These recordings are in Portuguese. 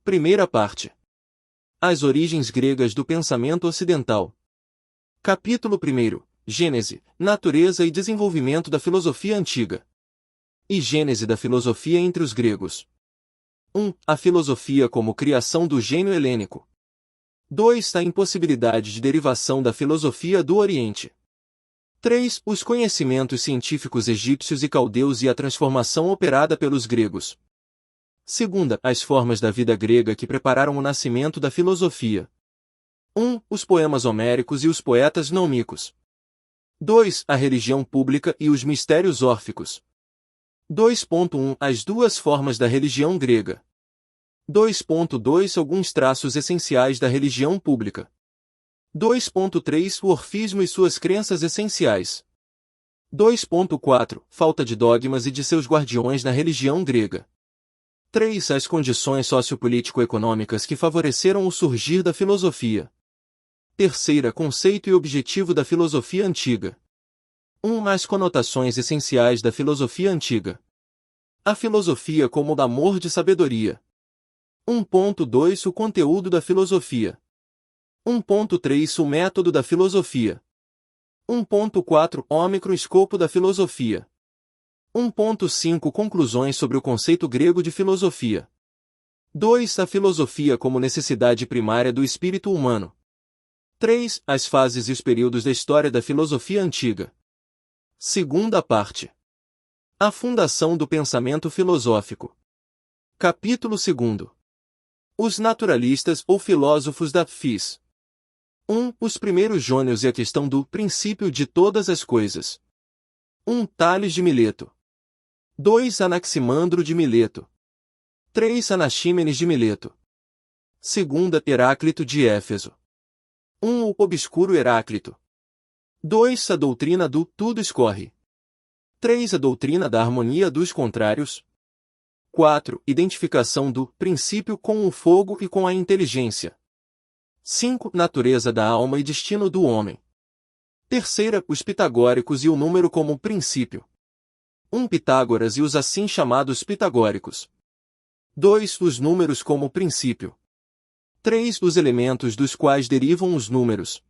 Primeira parte. As origens gregas do pensamento ocidental. Capítulo 1. Gênese, natureza e desenvolvimento da filosofia antiga. E gênese da filosofia entre os gregos. 1. A filosofia como criação do gênio helênico. 2. A impossibilidade de derivação da filosofia do Oriente. 3. Os conhecimentos científicos egípcios e caldeus e a transformação operada pelos gregos. 2. As formas da vida grega que prepararam o nascimento da filosofia. 1. Os poemas homéricos e os poetas nômicos. 2. A religião pública e os mistérios órficos. 2.1 As duas formas da religião grega. 2.2 Alguns traços essenciais da religião pública. 2.3 O orfismo e suas crenças essenciais. 2.4 Falta de dogmas e de seus guardiões na religião grega. 3. As condições sociopolítico-econômicas que favoreceram o surgir da filosofia. 3. Conceito e objetivo da filosofia antiga. 1. As conotações essenciais da filosofia antiga. A filosofia como o amor de sabedoria. 1.2 O conteúdo da filosofia. 1.3 O método da filosofia. 1.4 O microscopo da filosofia. 1.5 Conclusões sobre o conceito grego de filosofia. 2. A filosofia como necessidade primária do espírito humano. 3. As fases e os períodos da história da filosofia antiga. Segunda parte. A fundação do pensamento filosófico. Capítulo 2. Os naturalistas ou filósofos da Fis. 1. Os primeiros jônios e a questão do princípio de todas as coisas. 1. Tales de Mileto. 2. Anaximandro de Mileto. 3. Anaxímenes de Mileto. 2. Heráclito de Éfeso. 1. O obscuro Heráclito. 2. A doutrina do tudo escorre. 3. A doutrina da harmonia dos contrários. 4. Identificação do princípio com o fogo e com a inteligência. 5. Natureza da alma e destino do homem. 3. Os pitagóricos e o número como princípio. 1. Pitágoras e os assim chamados pitagóricos. 2. Os números como princípio. 3. Os elementos dos quais derivam os números.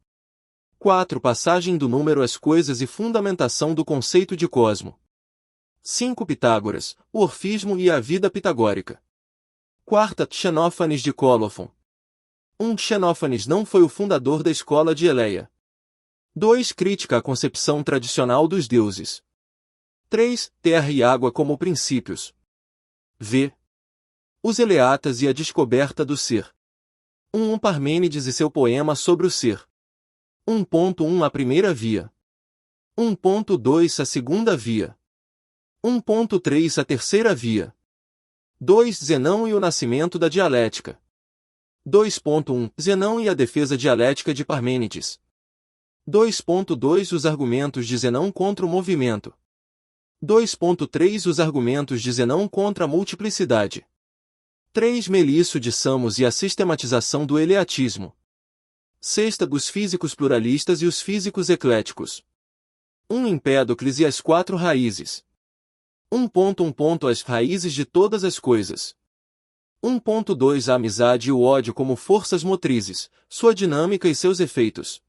4. Passagem do número às coisas e fundamentação do conceito de cosmo. 5. Pitágoras, o orfismo e a vida pitagórica. 4. Xenófanes de Cólofon. 1. Xenófanes não foi o fundador da escola de Eleia. 2. Crítica à concepção tradicional dos deuses. 3. Terra e água como princípios. V. Os Eleatas e a descoberta do ser. 1. Parmênides e seu poema sobre o ser. 1.1 A primeira via. 1.2 A segunda via. 1.3 A terceira via. 2. Zenão e o nascimento da dialética. 2.1 Zenão e a defesa dialética de Parmênides. 2.2 Os argumentos de Zenão contra o movimento. 2.3 Os argumentos de Zenão contra a multiplicidade. 3. Melisso de Samos e a sistematização do eleatismo. 6. Os físicos pluralistas e os físicos ecléticos. 1. Empédocles e as quatro raízes. 1.1 As raízes de todas as coisas. 1.2 A amizade e o ódio como forças motrizes, sua dinâmica e seus efeitos.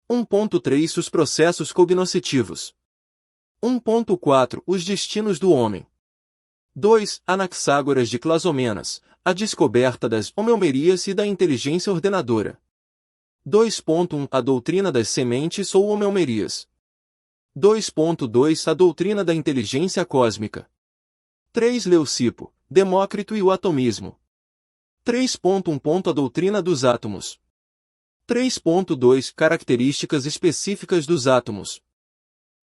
1.3 Os processos cognoscitivos. 1.4 Os destinos do homem. 2. Anaxágoras de Clazomenas, a descoberta das homeomerias e da inteligência ordenadora. 2.1 A doutrina das sementes ou homeomerias. 2.2 A doutrina da inteligência cósmica. 3. Leucipo, Demócrito e o atomismo. 3.1 A doutrina dos átomos. 3.2 Características específicas dos átomos.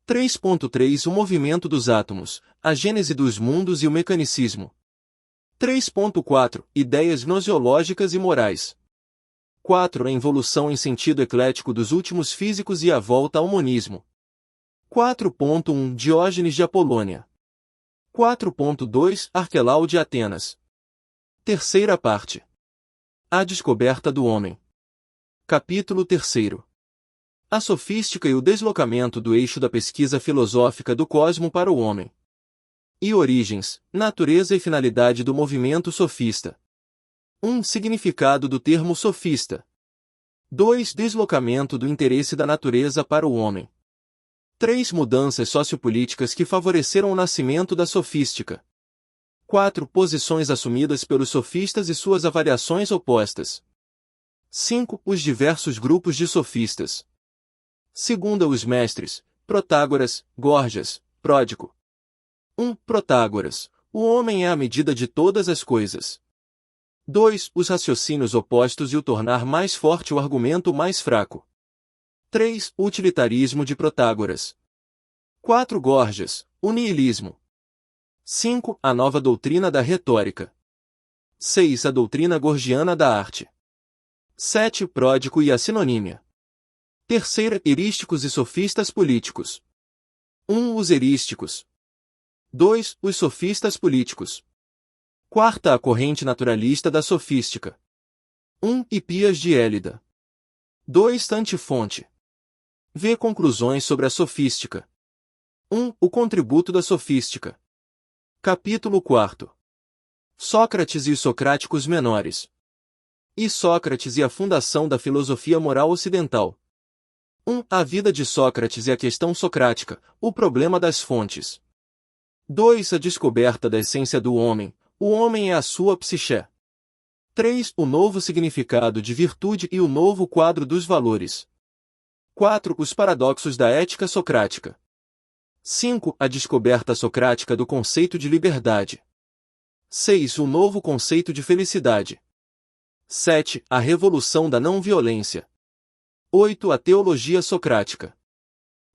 3.3 O movimento dos átomos, a gênese dos mundos e o mecanicismo. 3.4 Ideias gnoseológicas e morais. 4. A involução em sentido eclético dos últimos físicos e a volta ao monismo. 4.1 Diógenes de Apolônia. 4.2 Arquelau de Atenas. Terceira parte. A descoberta do homem. Capítulo 3. A sofística e o deslocamento do eixo da pesquisa filosófica do cosmo para o homem. E origens, natureza e finalidade do movimento sofista. Significado do termo sofista. 2. Deslocamento do interesse da natureza para o homem. 3. Mudanças sociopolíticas que favoreceram o nascimento da sofística. 4. Posições assumidas pelos sofistas e suas avaliações opostas. 5. Os diversos grupos de sofistas. Segundo os mestres, Protágoras, Górgias, Pródico. 1. Protágoras. O homem é a medida de todas as coisas. 2. Os raciocínios opostos e o tornar mais forte o argumento mais fraco. 3. O utilitarismo de Protágoras. 4. Górgias. O niilismo. 5. A nova doutrina da retórica. 6. A doutrina gorgiana da arte. 7. Pródico e a sinonímia. Terceira, erísticos e sofistas políticos. 1. Os erísticos. 2. Os sofistas políticos. Quarta, a corrente naturalista da sofística. 1. Hipias de Élida. 2. Antifonte. V. Conclusões sobre a sofística. 1. O contributo da sofística. Capítulo 4. Sócrates e os socráticos menores. E Sócrates e a fundação da filosofia moral ocidental. 1. A vida de Sócrates e a questão socrática, o problema das fontes. 2. A descoberta da essência do homem, o homem é a sua psiché. 3. O novo significado de virtude e o novo quadro dos valores. 4. Os paradoxos da ética socrática. 5. A descoberta socrática do conceito de liberdade. 6. O novo conceito de felicidade. 7. A revolução da não-violência. 8. A teologia socrática.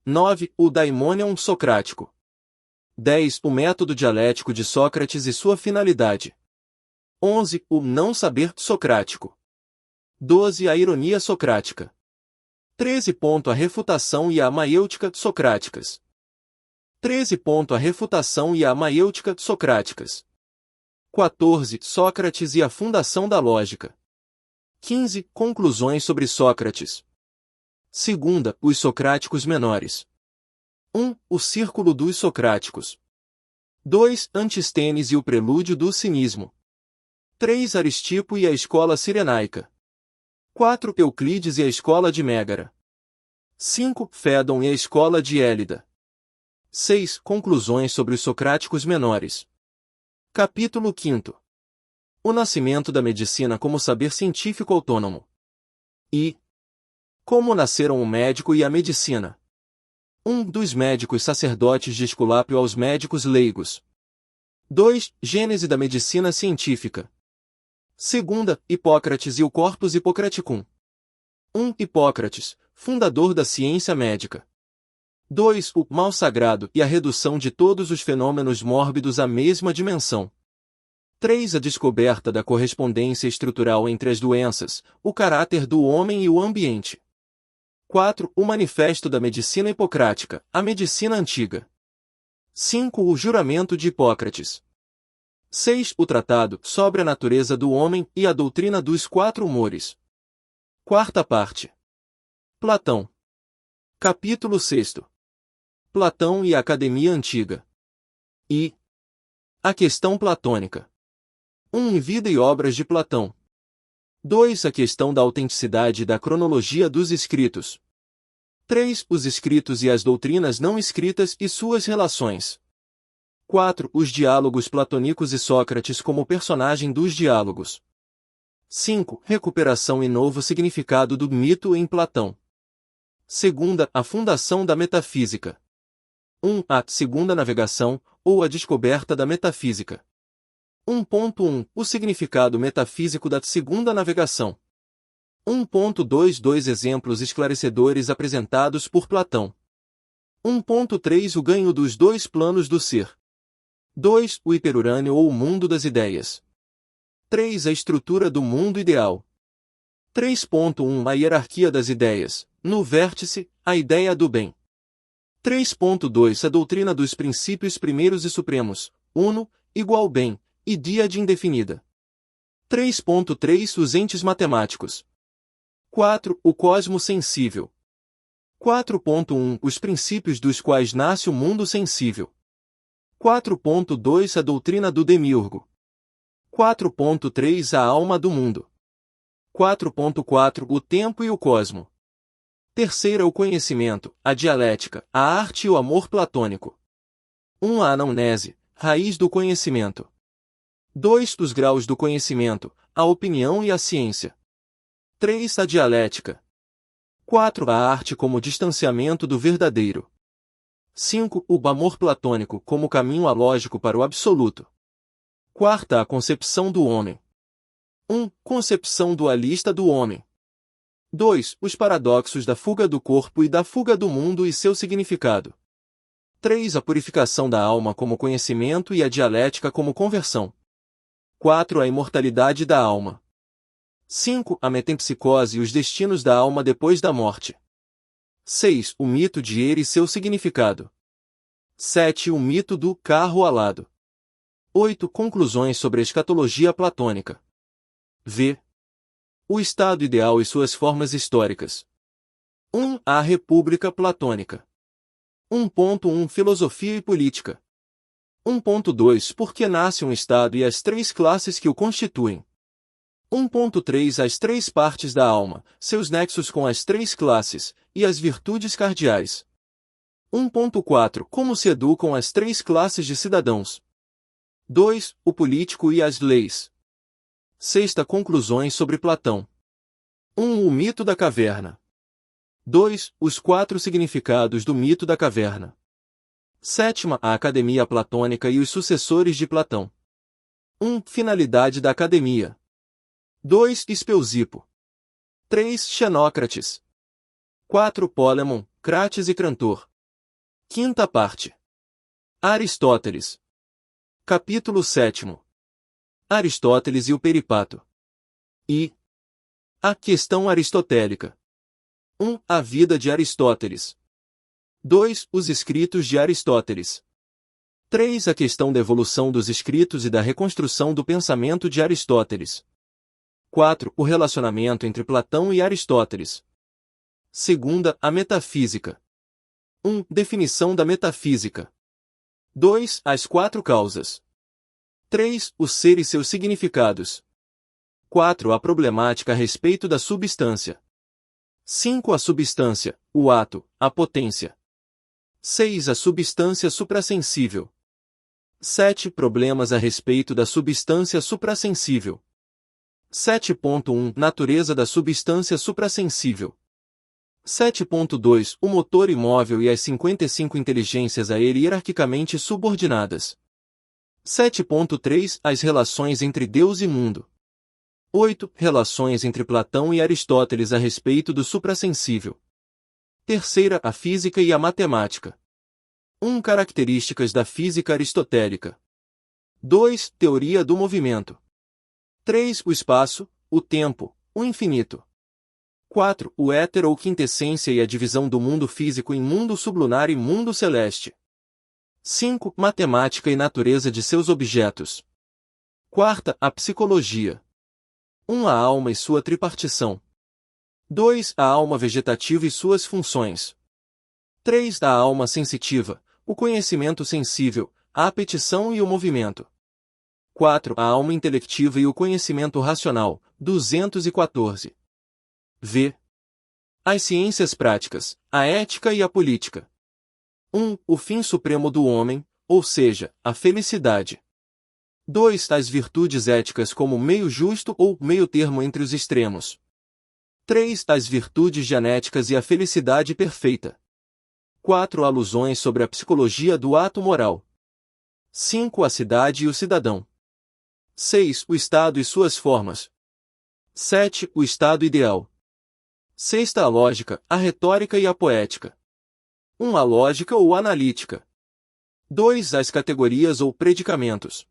9. O daimonion socrático. 10. O método dialético de Sócrates e sua finalidade. 11. O não saber socrático. 12. A ironia socrática. 13. A refutação e a maiêutica socráticas. 13. A refutação e a maiêutica socráticas. 14. Sócrates e a fundação da lógica. 15. Conclusões sobre Sócrates. Segunda, os socráticos menores. 1. O círculo dos socráticos. 2. Antistênes e o prelúdio do cinismo. 3. Aristipo e a escola cirenaica. 4. Euclides e a escola de Mégara. 5. Fédon e a escola de Élida. 6. Conclusões sobre os socráticos menores. Capítulo 5. O nascimento da medicina como saber científico autônomo. E como nasceram o médico e a medicina. 1. Dos médicos sacerdotes de Esculápio aos médicos leigos. 2. Gênese da medicina científica. Segunda, Hipócrates e o Corpus Hippocraticum. 1. Hipócrates, fundador da ciência médica. 2. O mal sagrado e a redução de todos os fenômenos mórbidos à mesma dimensão. 3. A descoberta da correspondência estrutural entre as doenças, o caráter do homem e o ambiente. 4. O manifesto da medicina hipocrática, a medicina antiga. 5. O juramento de Hipócrates. 6. O tratado sobre a natureza do homem e a doutrina dos quatro humores. Quarta parte. Platão. Capítulo 6. Platão e a Academia Antiga. E a questão platônica. 1. Vida e obras de Platão. 2. A questão da autenticidade e da cronologia dos escritos. 3. Os escritos e as doutrinas não escritas e suas relações. 4. Os diálogos platônicos e Sócrates como personagem dos diálogos. 5. Recuperação e novo significado do mito em Platão. Segunda, a fundação da metafísica. 1. A segunda navegação, ou a descoberta da metafísica. 1.1. O significado metafísico da segunda navegação. 1.2. Dois exemplos esclarecedores apresentados por Platão. 1.3. O ganho dos dois planos do ser. 2. O hiperurânio ou o mundo das ideias. 3. A estrutura do mundo ideal. 3.1. A hierarquia das ideias. No vértice, a ideia do bem. 3.2. A doutrina dos princípios primeiros e supremos. Uno, igual bem, e díade indefinida. 3.3. Os entes matemáticos. 4. O cosmo sensível. 4.1. Os princípios dos quais nasce o mundo sensível. 4.2. A doutrina do demiurgo. 4.3 A alma do mundo. 4.4 O tempo e o cosmo. Terceira, o conhecimento, a dialética, a arte e o amor platônico. 1. A anamnese, raiz do conhecimento. 2. Os graus do conhecimento, a opinião e a ciência. 3. A dialética. 4. A arte como distanciamento do verdadeiro. 5. O amor platônico como caminho alógico para o absoluto. Quarta, a concepção do homem. 1. Concepção dualista do homem. 2. Os paradoxos da fuga do corpo e da fuga do mundo e seu significado. 3. A purificação da alma como conhecimento e a dialética como conversão. 4. A imortalidade da alma. 5. A metempsicose e os destinos da alma depois da morte. 6. O mito de Er e seu significado. 7. O mito do carro alado. 8. Conclusões sobre a escatologia platônica. V. O estado ideal e suas formas históricas. 1. A República Platônica. 1.1 Filosofia e Política. 1.2 Por que nasce um Estado e as três classes que o constituem. 1.3 As três partes da alma, seus nexos com as três classes, e as virtudes cardeais. 1.4 Como se educam as três classes de cidadãos. 2. O político e as leis. Sexta, conclusões sobre Platão. 1. O mito da caverna. 2. Os quatro significados do mito da caverna. Sétima, a Academia Platônica e os sucessores de Platão. 1. Finalidade da Academia. 2. Espeusipo. 3. Xenócrates. 4. Polemon, Crates e Crantor. Quinta parte. Aristóteles. Capítulo 7. Aristóteles e o Peripato. I. A questão aristotélica. 1. A vida de Aristóteles. 2. Os escritos de Aristóteles. 3. A questão da evolução dos escritos e da reconstrução do pensamento de Aristóteles. 4. O relacionamento entre Platão e Aristóteles. Segunda, a metafísica. 1. Definição da metafísica. 2. As quatro causas. 3. O ser e seus significados. 4. A problemática a respeito da substância. 5. A substância, o ato, a potência. 6. A substância suprassensível. 7. Problemas a respeito da substância suprassensível. 7.1 Natureza da substância suprassensível. 7.2 O motor imóvel e as 55 inteligências a ele hierarquicamente subordinadas. 7.3 As relações entre Deus e mundo. 8. Relações entre Platão e Aristóteles a respeito do suprassensível. Terceira, a física e a matemática. 1. Características da física aristotélica. 2. Teoria do movimento. 3. O espaço, o tempo, o infinito. 4. O éter ou quintessência e a divisão do mundo físico em mundo sublunar e mundo celeste. 5. Matemática e natureza de seus objetos. Quarta, a psicologia. 1. A alma e sua tripartição. 2. A alma vegetativa e suas funções. 3. A alma sensitiva, o conhecimento sensível, a apetição e o movimento. 4. A alma intelectiva e o conhecimento racional, 214. V. As ciências práticas, a ética e a política. 1. O fim supremo do homem, ou seja, a felicidade. 2. As virtudes éticas como meio justo ou meio termo entre os extremos. 3. As virtudes genéticas e a felicidade perfeita. 4. Alusões sobre a psicologia do ato moral. 5. A cidade e o cidadão. 6. O Estado e suas formas. 7. O Estado ideal. Sexta, a lógica, a retórica e a poética. 1. A lógica ou analítica. 2. As categorias ou predicamentos.